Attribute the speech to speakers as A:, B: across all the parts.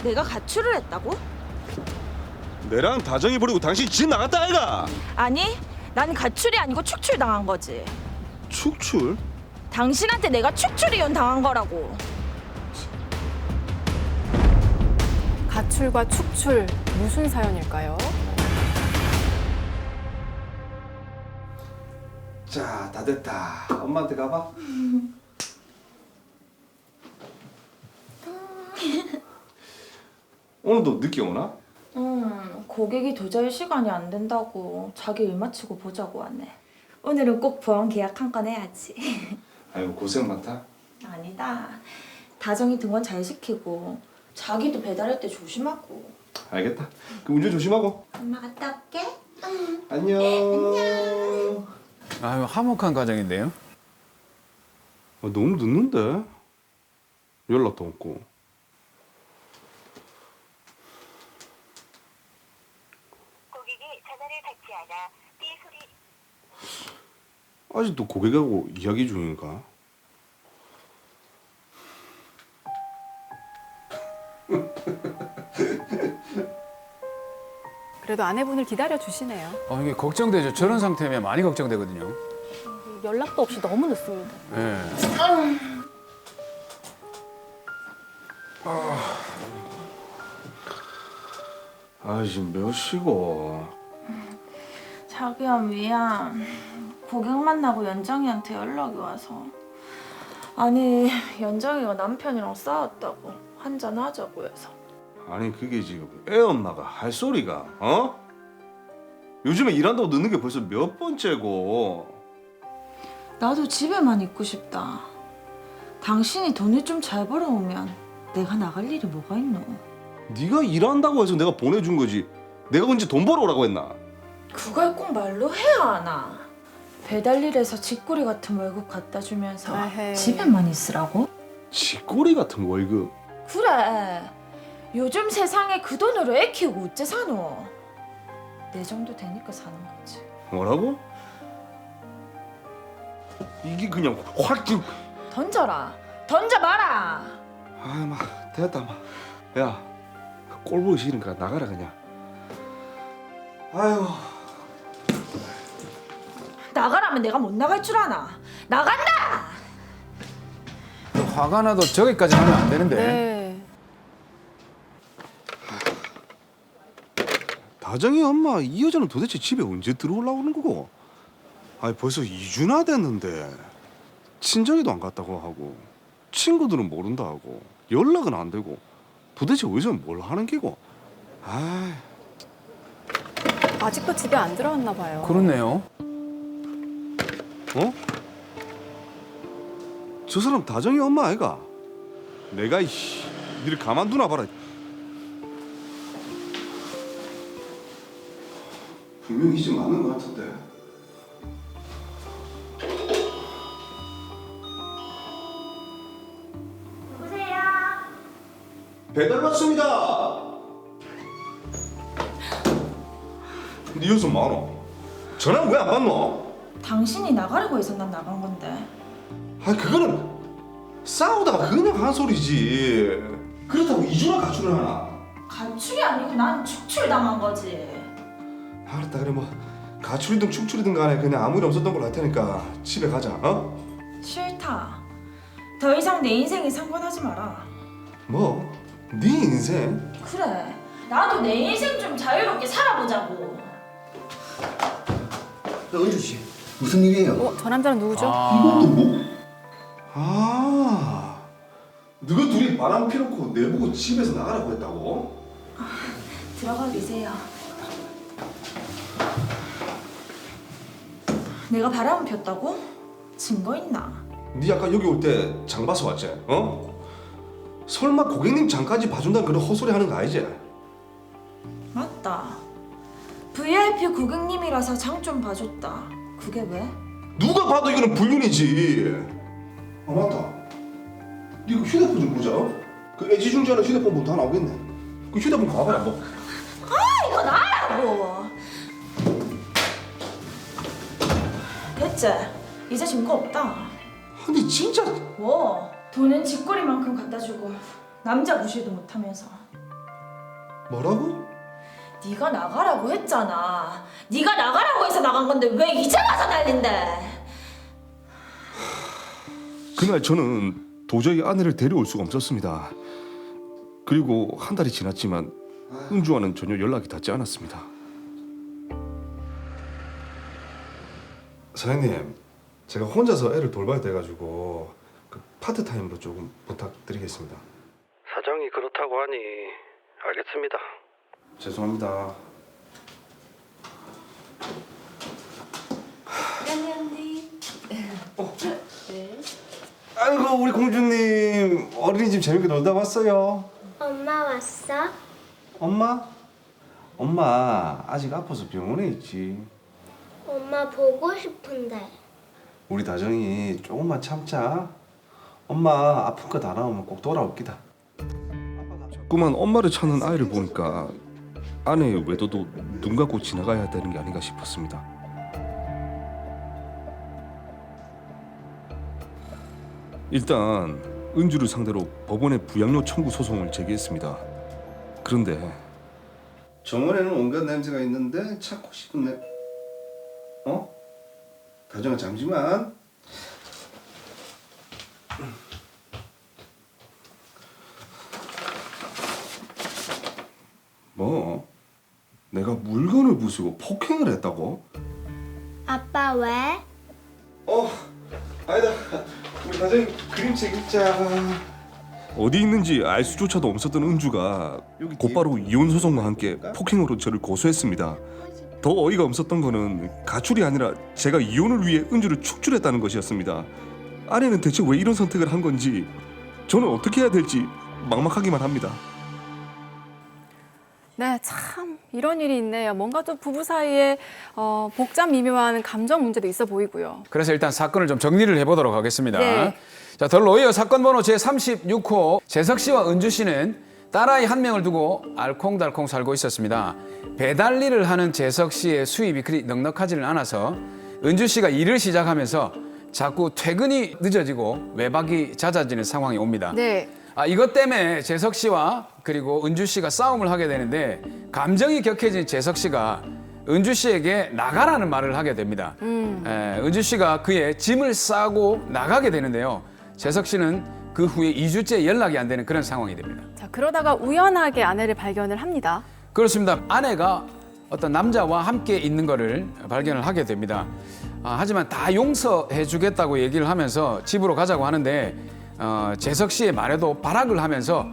A: 내가 가출을 했다고?
B: 내랑 다정이 버리고 당신 집 나갔다 아이가?
A: 아니, 난 가출이 아니고 축출당한 거지.
B: 축출?
A: 당신한테 내가 축출이혼 당한 거라고.
C: 가출과 축출 무슨 사연일까요?
B: 자, 다 됐다. 엄마한테 가봐. 오늘도 늦게 오나?
A: 고객이 도저히 시간이 안 된다고 자기 일 마치고 보자고 하네. 오늘은 꼭 보험 계약 한 건 해야지.
B: 아이고 고생 많다.
A: 아니다. 다정이 등원 잘 시키고 자기도 배달할 때 조심하고.
B: 알겠다. 그럼 운전 조심하고.
A: 엄마 갔다 올게.
B: 안녕. 안녕.
D: 아유, 화목한 가정인데요.
B: 너무 늦는데? 연락도 없고.
E: 고객이 전화를 받지 않아 삐 소리.
B: 아직도 고객하고 이야기 중인가?
C: 그래도 아내분을 기다려 주시네요.
D: 이게 걱정되죠. 저런 상태면 많이 걱정되거든요.
C: 연락도 없이 너무 늦습니다.
D: 예.
B: 지금 몇 시고?
A: 자기야 미안. 고객 만나고 연정이한테 연락이 와서. 아니 연정이가 남편이랑 싸웠다고 한잔 하자고 해서.
B: 아니 그게 지금 애 엄마가 할 소리가 어? 요즘에 일한다고 늦는 게 벌써 몇 번째고.
A: 나도 집에만 있고 싶다. 당신이 돈을 좀 잘 벌어오면 내가 나갈 일이 뭐가 있노?
B: 네가 일한다고 해서 내가 보내준 거지. 내가 언제 돈 벌어오라고 했나?
A: 그걸 꼭 말로 해야 하나? 배달일에서 집구리 같은 월급 갖다 주면서
C: 에헤이.
A: 집에만 있으라고?
B: 쥐꼬리 같은 월급.
A: 그래. 요즘 세상에 그 돈으로 애 키우고 어째 사노? 내 정도 되니까 사는 거지.
B: 뭐라고? 이게 그냥 확 지금.
A: 던져라. 던져봐라.
B: 막 됐다 막. 야, 꼴 보기 싫으니까 나가라 그냥. 아유.
A: 나가라면 내가 못 나갈 줄 아나? 나간다!
D: 화가 나도 저기까지 하면 안 되는데.
C: 네.
B: 다정이 엄마 이 여자는 도대체 집에 언제 들어오려고 하는 거고? 아니 벌써 2주나 됐는데 친정에도 안 갔다고 하고 친구들은 모른다 하고 연락은 안 되고 도대체 어디서 뭘 하는 게고?
C: 아직도 집에 안 들어왔나 봐요.
D: 그렇네요.
B: 어? 저 사람 다정이 엄마 아이가? 내가 니를 가만두나 봐라. 분명히 좀 많은 것 같은데.
E: 누구세요?
B: 배달 왔습니다. 네 여기서 뭐하노? 전화 왜 안 받노?
A: 당신이 나가라고 해서 난 나간 건데.
B: 그거는 싸우다가 그냥 한 소리지. 그렇다고 2주나 가출을 하나?
A: 가출이 아니고 난 축출당한 거지.
B: 알았다. 그래 뭐 가출이든 축출이든 간에 그냥 아무 일 없었던 걸로 할 테니까 집에 가자. 어?
A: 싫다. 더 이상 내 인생에 상관하지 마라.
B: 뭐? 네 인생?
A: 그래. 나도 내 인생 좀 자유롭게 살아보자고.
F: 은주 씨, 무슨 일이에요?
C: 저 남자는 누구죠?
F: 이것도 뭐?
B: 너가 둘이 바람 피놓고 내보고 집에서 나가라고 했다고?
A: 들어가 계세요. 내가 바람을 폈다고? 증거 있나?
B: 네 아까 여기 올 때 장 봐서 왔지? 어? 설마 고객님 장까지 봐준다는 그런 헛소리 하는 거 아니지?
A: 맞다. VIP 고객님이라서 장 좀 봐줬다. 그게 왜?
B: 누가 봐도 이거는 불륜이지. 맞다. 네 그 휴대폰 좀 보자. 그 애지중지하는 휴대폰 보면 다 나오겠네. 그 휴대폰 가봐라 뭐.
A: 이거 나라고. 됐지? 이제 증거 없다.
B: 아니 진짜.
A: 뭐? 돈은 집거리만큼 갖다 주고 남자 무시도 못하면서.
B: 뭐라고?
A: 네가 나가라고 했잖아. 네가 나가라고 해서 나간 건데 왜 이제 와서 난린데?
B: 그날 저는 도저히 아내를 데려올 수가 없었습니다. 그리고 한 달이 지났지만 은주와는 전혀 연락이 닿지 않았습니다. 사장님, 제가 혼자서 애를 돌봐야 돼가지고 그 파트타임으로 조금 부탁드리겠습니다. 사장이 그렇다고 하니 알겠습니다. 죄송합니다. 아이고 우리 공주님 어린이집 재밌게 놀다 왔어요.
E: 엄마 왔어?
B: 엄마? 엄마 아직 아파서 병원에 있지.
E: 엄마 보고 싶은데.
B: 우리 다정이 조금만 참자. 엄마 아픈 거 다 나오면 꼭 돌아올기다. 자꾸만 엄마를 찾는 아이를 보니까 아내의 외도도 눈 감고 지나가야 되는 게 아닌가 싶었습니다. 일단 은주를 상대로 법원에 부양료 청구 소송을 제기했습니다. 그런데 정원에는 온갖 냄새가 있는데 찾고 싶은 다정아 잠시만. 뭐? 내가 물건을 부수고 폭행을 했다고?
E: 아빠 왜?
B: 아니다. 우리 다정이 그림책 읽자. 어디 있는지 알 수조차도 없었던 은주가 곧바로 이혼 소송과 함께 폭행으로 저를 고소했습니다. 더 어이가 없었던 거는 가출이 아니라 제가 이혼을 위해 은주를 축출했다는 것이었습니다. 아내는 대체 왜 이런 선택을 한 건지 저는 어떻게 해야 될지 막막하기만 합니다.
C: 네, 참 이런 일이 있네요. 뭔가 좀 부부 사이에 복잡 미묘한 감정 문제도 있어 보이고요.
D: 그래서 일단 사건을 좀 정리를 해보도록 하겠습니다.
C: 네.
D: 자, 더 로이어 사건 번호 제36호 재석 씨와 은주 씨는 딸아이 한 명을 두고 알콩달콩 살고 있었습니다. 배달 일을 하는 재석 씨의 수입이 그리 넉넉하지는 않아서 은주 씨가 일을 시작하면서 자꾸 퇴근이 늦어지고 외박이 잦아지는 상황이 옵니다.
C: 네.
D: 이것 때문에 재석 씨와 그리고 은주 씨가 싸움을 하게 되는데 감정이 격해진 재석 씨가 은주 씨에게 나가라는 말을 하게 됩니다. 은주 씨가 그의 짐을 싸고 나가게 되는데요. 재석 씨는 그 후에 2주째 연락이 안 되는 그런 상황이 됩니다.
C: 자, 그러다가 우연하게 아내를 발견을 합니다.
D: 그렇습니다. 아내가 어떤 남자와 함께 있는 것을 발견을 하게 됩니다. 하지만 다 용서해 주겠다고 얘기를 하면서 집으로 가자고 하는데 재석 씨의 말에도 발악을 하면서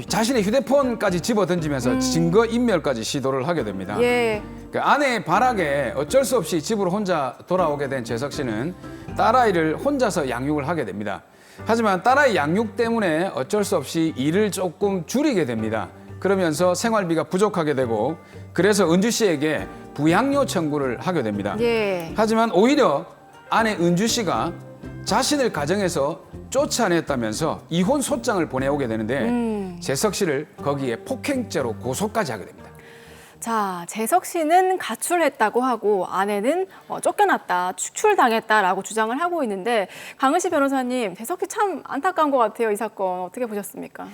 D: 자신의 휴대폰까지 집어던지면서 증거 인멸까지 시도를 하게 됩니다.
C: 예.
D: 그 아내의 발악에 어쩔 수 없이 집으로 혼자 돌아오게 된 재석 씨는 딸아이를 혼자서 양육을 하게 됩니다. 하지만 딸아이 양육 때문에 어쩔 수 없이 일을 조금 줄이게 됩니다. 그러면서 생활비가 부족하게 되고 그래서 은주 씨에게 부양료 청구를 하게 됩니다.
C: 예.
D: 하지만 오히려 아내 은주 씨가 자신을 가정에서 쫓아냈다면서 이혼 소장을 보내오게 되는데 재석 씨를 거기에 폭행죄로 고소까지 하게 됩니다.
C: 자, 재석 씨는 가출했다고 하고 아내는 쫓겨났다, 축출당했다라고 주장을 하고 있는데 강은시 변호사님, 재석 씨 참 안타까운 것 같아요. 이 사건 어떻게 보셨습니까?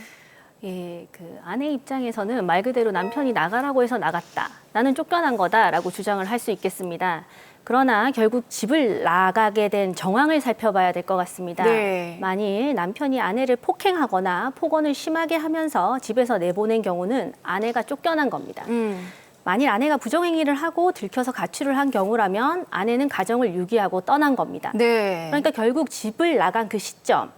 G: 예, 그 아내 입장에서는 말 그대로 남편이 나가라고 해서 나갔다. 나는 쫓겨난 거다라고 주장을 할 수 있겠습니다. 그러나 결국 집을 나가게 된 정황을 살펴봐야 될 것 같습니다.
C: 네.
G: 만일 남편이 아내를 폭행하거나 폭언을 심하게 하면서 집에서 내보낸 경우는 아내가 쫓겨난 겁니다. 만일 아내가 부정행위를 하고 들켜서 가출을 한 경우라면 아내는 가정을 유기하고 떠난 겁니다.
C: 네.
G: 그러니까 결국 집을 나간 그 시점,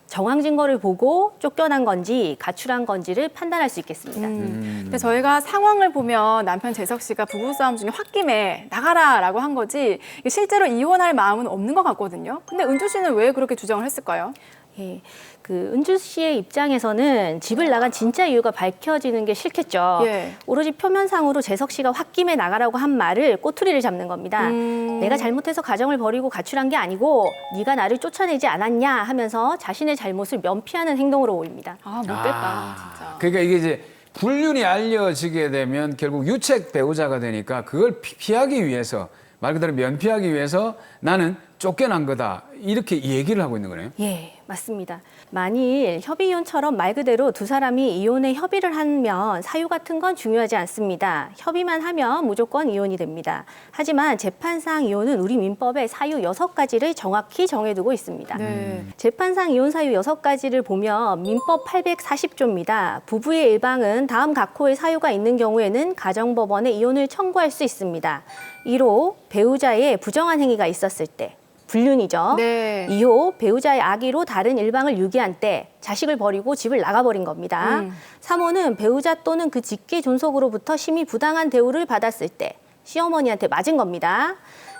G: 정황 증거를 보고 쫓겨난 건지 가출한 건지를 판단할 수 있겠습니다.
C: 근데 저희가 상황을 보면 남편 재석 씨가 부부싸움 중에 홧김에 나가라라고 한 거지 실제로 이혼할 마음은 없는 것 같거든요. 근데 은주 씨는 왜 그렇게 주장을 했을까요?
G: 예, 그 은주 씨의 입장에서는 집을 나간 진짜 이유가 밝혀지는 게 싫겠죠.
C: 예.
G: 오로지 표면상으로 재석 씨가 홧김에 나가라고 한 말을 꼬투리를 잡는 겁니다. 내가 잘못해서 가정을 버리고 가출한 게 아니고 네가 나를 쫓아내지 않았냐 하면서 자신의 잘못을 면피하는 행동으로 보입니다.
C: 아, 못됐다, 진짜.
D: 그러니까 이게 이제 불륜이 알려지게 되면 결국 유책 배우자가 되니까 그걸 피하기 위해서 말 그대로 면피하기 위해서 나는 쫓겨난 거다 이렇게 얘기를 하고 있는 거네요.
G: 예, 맞습니다. 만일 협의 이혼처럼 말 그대로 두 사람이 이혼에 협의를 하면 사유 같은 건 중요하지 않습니다. 협의만 하면 무조건 이혼이 됩니다. 하지만 재판상 이혼은 우리 민법에 사유 6가지를 정확히 정해두고 있습니다.
C: 네.
G: 재판상 이혼 사유 6가지를 보면 민법 840조입니다. 부부의 일방은 다음 각호의 사유가 있는 경우에는 가정법원에 이혼을 청구할 수 있습니다. 1호, 배우자의 부정한 행위가 있었을 때. 불륜이죠.
C: 네.
G: 2호, 배우자의 악의로 다른 일방을 유기한 때 자식을 버리고 집을 나가버린 겁니다. 3호는 배우자 또는 그 직계 존속으로부터 심히 부당한 대우를 받았을 때 시어머니한테 맞은 겁니다.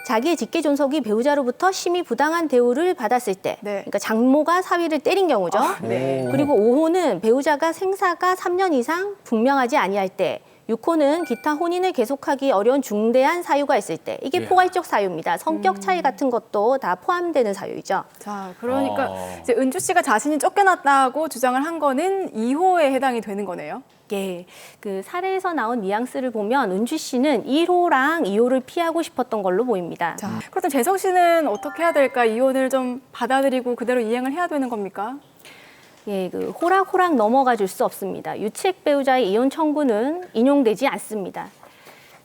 G: 자기의 직계 존속이 배우자로부터 심히 부당한 대우를 받았을 때,
C: 네.
G: 그러니까 장모가 사위를 때린 경우죠.
C: 네.
G: 그리고 5호는 배우자가 생사가 3년 이상 분명하지 아니할 때, 6호는 기타 혼인을 계속하기 어려운 중대한 사유가 있을 때, 이게
D: 예.
G: 포괄적 사유입니다. 성격 차이 같은 것도 다 포함되는 사유이죠.
C: 자, 그러니까
D: 어.
C: 이제 은주 씨가 자신이 쫓겨났다고 주장을 한 거는 2호에 해당이 되는 거네요.
G: 예, 그 사례에서 나온 뉘앙스를 보면 은주 씨는 1호랑 2호를 피하고 싶었던 걸로 보입니다.
C: 자, 그렇다면 재석 씨는 어떻게 해야 될까? 이혼을 좀 받아들이고 그대로 이행을 해야 되는 겁니까?
G: 예, 그 호락호락 넘어가 줄 수 없습니다. 유책 배우자의 이혼 청구는 인용되지 않습니다.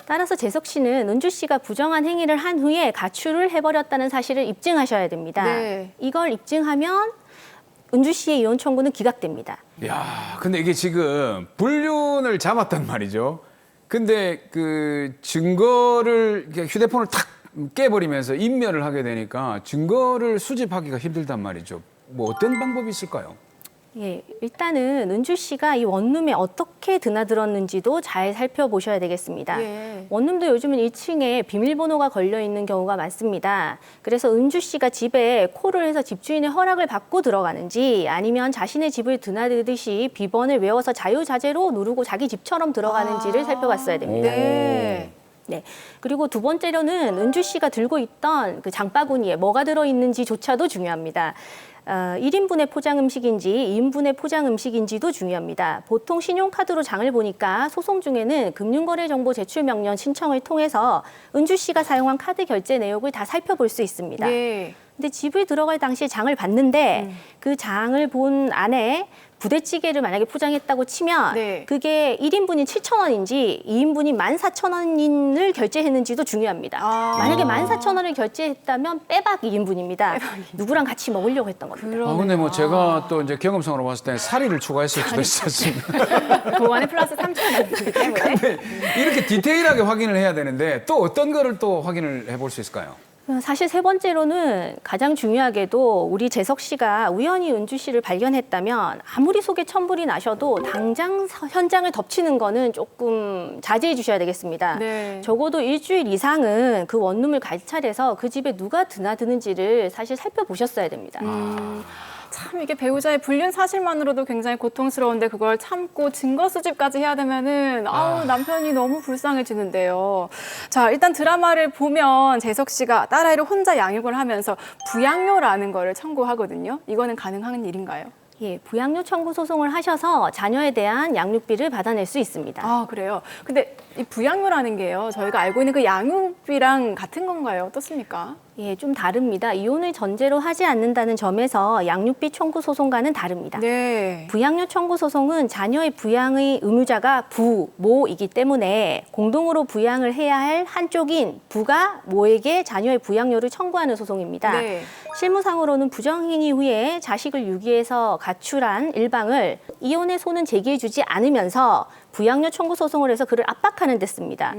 G: 따라서 재석 씨는 은주 씨가 부정한 행위를 한 후에 가출을 해버렸다는 사실을 입증하셔야 됩니다.
C: 네.
G: 이걸 입증하면 은주 씨의 이혼 청구는 기각됩니다.
D: 야, 근데 이게 지금 불륜을 잡았단 말이죠. 근데 그 증거를 이렇게 휴대폰을 탁 깨버리면서 인멸을 하게 되니까 증거를 수집하기가 힘들단 말이죠. 뭐 어떤 방법이 있을까요?
G: 예, 일단은 은주 씨가 이 원룸에 어떻게 드나들었는지도 잘 살펴보셔야 되겠습니다.
C: 예.
G: 원룸도 요즘은 1층에 비밀번호가 걸려 있는 경우가 많습니다. 그래서 은주 씨가 집에 콜을 해서 집주인의 허락을 받고 들어가는지 아니면 자신의 집을 드나들듯이 비번을 외워서 자유자재로 누르고 자기 집처럼 들어가는지를 살펴봤어야 됩니다.
C: 네.
G: 네. 그리고 두 번째로는 은주 씨가 들고 있던 그 장바구니에 뭐가 들어있는지조차도 중요합니다. 1인분의 포장 음식인지 2인분의 포장 음식인지도 중요합니다. 보통 신용카드로 장을 보니까 소송 중에는 금융거래정보 제출 명령 신청을 통해서 은주 씨가 사용한 카드 결제 내역을 다 살펴볼 수 있습니다.
C: 예.
G: 근데 집을 들어갈 당시에 장을 봤는데 그 장을 본 안에 부대찌개를 만약에 포장했다고 치면
C: 네.
G: 그게 1인분이 7,000원인지 2인분이 14,000원을 결제했는지도 중요합니다.
C: 아.
G: 만약에 14,000원을 결제했다면 빼박 2인분입니다. 누구랑 같이 먹으려고 했던 겁니다.
D: 아, 근데 뭐 제가 또 이제 경험상으로 봤을 때 사리를 추가했을 수도 있었습니다.
G: 그 안에 플러스 3,000원이기 때문에.
D: 근데 이렇게 디테일하게 확인을 해야 되는데 또 어떤 거를 또 확인을 해볼 수 있을까요?
G: 사실 세 번째로는 가장 중요하게도 우리 재석 씨가 우연히 은주 씨를 발견했다면 아무리 속에 천불이 나셔도 당장 현장을 덮치는 거는 조금 자제해 주셔야 되겠습니다.
C: 네.
G: 적어도 일주일 이상은 그 원룸을 관찰해서 그 집에 누가 드나드는지를 사실 살펴보셨어야 됩니다.
C: 참 이게 배우자의 불륜 사실만으로도 굉장히 고통스러운데 그걸 참고 증거 수집까지 해야 되면은 아우 남편이 너무 불쌍해지는데요. 자, 일단 드라마를 보면 재석 씨가 딸아이를 혼자 양육을 하면서 부양료라는 거를 청구하거든요. 이거는 가능한 일인가요?
G: 예, 부양료 청구 소송을 하셔서 자녀에 대한 양육비를 받아낼 수 있습니다.
C: 아, 그래요. 근데 이 부양료라는 게요. 저희가 알고 있는 그 양육비랑 같은 건가요? 어떻습니까?
G: 예, 좀 다릅니다. 이혼을 전제로 하지 않는다는 점에서 양육비 청구 소송과는 다릅니다.
C: 네.
G: 부양료 청구 소송은 자녀의 부양의 의무자가 부, 모이기 때문에 공동으로 부양을 해야 할 한쪽인 부가 모에게 자녀의 부양료를 청구하는 소송입니다.
C: 네.
G: 실무상으로는 부정행위 후에 자식을 유기해서 가출한 일방을 이혼의 손은 제기해주지 않으면서 부양료 청구 소송을 해서 그를 압박하는 데 씁니다.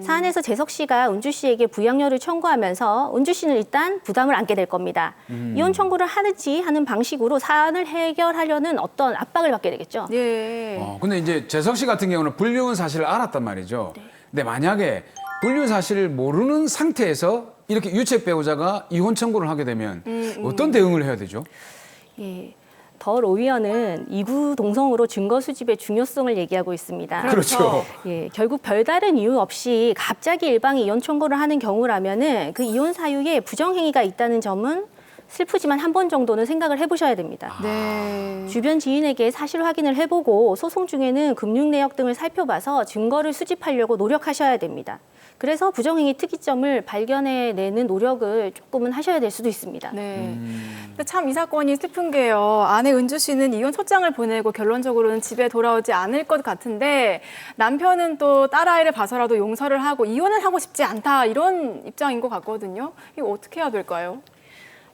G: 사안에서 재석 씨가 은주 씨에게 부양료를 청구하면서 은주 씨는 일단 부담을 안게 될 겁니다. 이혼 청구를 하는지 하는 방식으로 사안을 해결하려는 어떤 압박을 받게 되겠죠.
C: 예.
D: 근데 이제 재석 씨 같은 경우는 불륜 사실을 알았단 말이죠. 근데 만약에 불륜 사실을 모르는 상태에서 이렇게 유책 배우자가 이혼 청구를 하게 되면 어떤 대응을 해야 되죠?
G: 예. 더 로이어는 이구 동성으로 증거 수집의 중요성을 얘기하고 있습니다.
D: 그렇죠.
G: 예, 결국 별다른 이유 없이 갑자기 일방이 이혼 청구를 하는 경우라면은 그 이혼 사유에 부정행위가 있다는 점은 슬프지만 한 번 정도는 생각을 해보셔야 됩니다.
C: 네.
G: 주변 지인에게 사실 확인을 해보고 소송 중에는 금융 내역 등을 살펴봐서 증거를 수집하려고 노력하셔야 됩니다. 그래서 부정행위 특이점을 발견해내는 노력을 조금은 하셔야 될 수도 있습니다.
C: 네. 근데 참 이 사건이 슬픈 게요. 아내 은주 씨는 이혼 초장을 보내고 결론적으로는 집에 돌아오지 않을 것 같은데 남편은 또 딸아이를 봐서라도 용서를 하고 이혼을 하고 싶지 않다 이런 입장인 것 같거든요. 이거 어떻게 해야 될까요?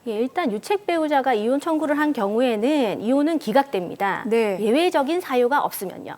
G: 예, 일단 유책 배우자가 이혼 청구를 한 경우에는 이혼은 기각됩니다.
C: 네.
G: 예외적인 사유가 없으면요.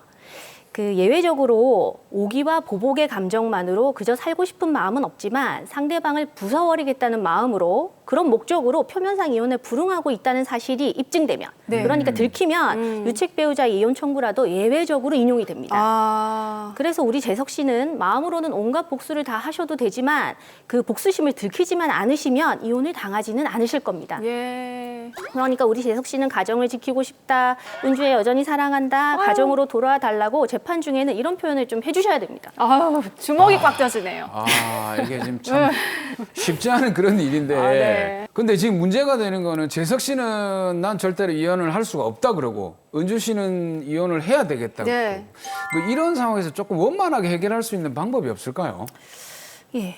G: 그 예외적으로 오기와 보복의 감정만으로 그저 살고 싶은 마음은 없지만 상대방을 부숴버리겠다는 마음으로 그런 목적으로 표면상 이혼에 불응하고 있다는 사실이 입증되면
C: 네.
G: 그러니까 들키면 유책 배우자 이혼 청구라도 예외적으로 인용이 됩니다.
C: 아.
G: 그래서 우리 재석 씨는 마음으로는 온갖 복수를 다 하셔도 되지만 그 복수심을 들키지만 않으시면 이혼을 당하지는 않으실 겁니다.
C: 예.
G: 그러니까 우리 재석 씨는 가정을 지키고 싶다, 은주에 여전히 사랑한다, 가정으로 돌아와 달라고 재판 중에는 이런 표현을 좀 해주셔야 됩니다.
C: 아유, 주먹이 꽉 쥐어지네요.
D: 아, 이게 지금 참 쉽지 않은 그런 일인데.
C: 아, 네.
D: 근데 지금 문제가 되는 거는 재석 씨는 난 절대로 이혼을 할 수가 없다 그러고 은주 씨는 이혼을 해야 되겠다고.
C: 네.
D: 뭐 이런 상황에서 조금 원만하게 해결할 수 있는 방법이 없을까요?
G: 예.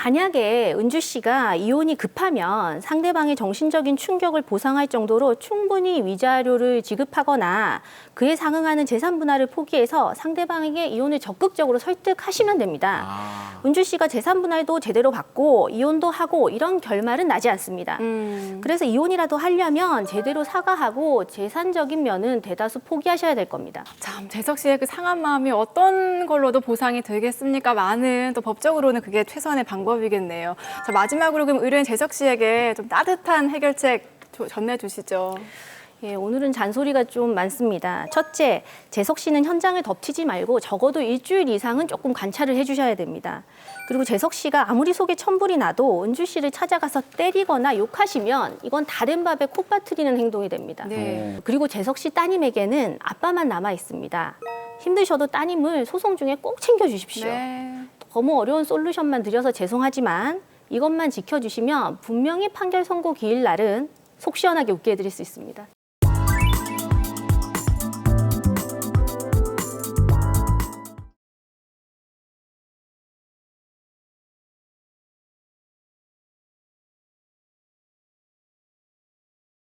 G: 만약에 은주 씨가 이혼이 급하면 상대방의 정신적인 충격을 보상할 정도로 충분히 위자료를 지급하거나 그에 상응하는 재산 분할을 포기해서 상대방에게 이혼을 적극적으로 설득하시면 됩니다. 은주 씨가 재산 분할도 제대로 받고 이혼도 하고 이런 결말은 나지 않습니다. 그래서 이혼이라도 하려면 제대로 사과하고 재산적인 면은 대다수 포기하셔야 될 겁니다.
C: 참 재석 씨의 그 상한 마음이 어떤 걸로도 보상이 되겠습니까? 많은 또 법적으로는 그게 최선의 방법이겠네요. 자, 마지막으로 그럼 의뢰인 재석 씨에게 좀 따뜻한 해결책 전해주시죠.
G: 예, 오늘은 잔소리가 좀 많습니다. 첫째, 재석 씨는 현장을 덮치지 말고 적어도 일주일 이상은 조금 관찰을 해주셔야 됩니다. 그리고 재석 씨가 아무리 속에 천불이 나도 은주 씨를 찾아가서 때리거나 욕하시면 이건 다른 밥에 콧 빠뜨리는 행동이 됩니다.
C: 네.
G: 그리고 재석 씨 따님에게는 아빠만 남아 있습니다. 힘드셔도 따님을 소송 중에 꼭 챙겨주십시오.
C: 네.
G: 너무 어려운 솔루션만 드려서 죄송하지만 이것만 지켜주시면 분명히 판결 선고 기일 날은 속 시원하게 웃게 해드릴 수 있습니다.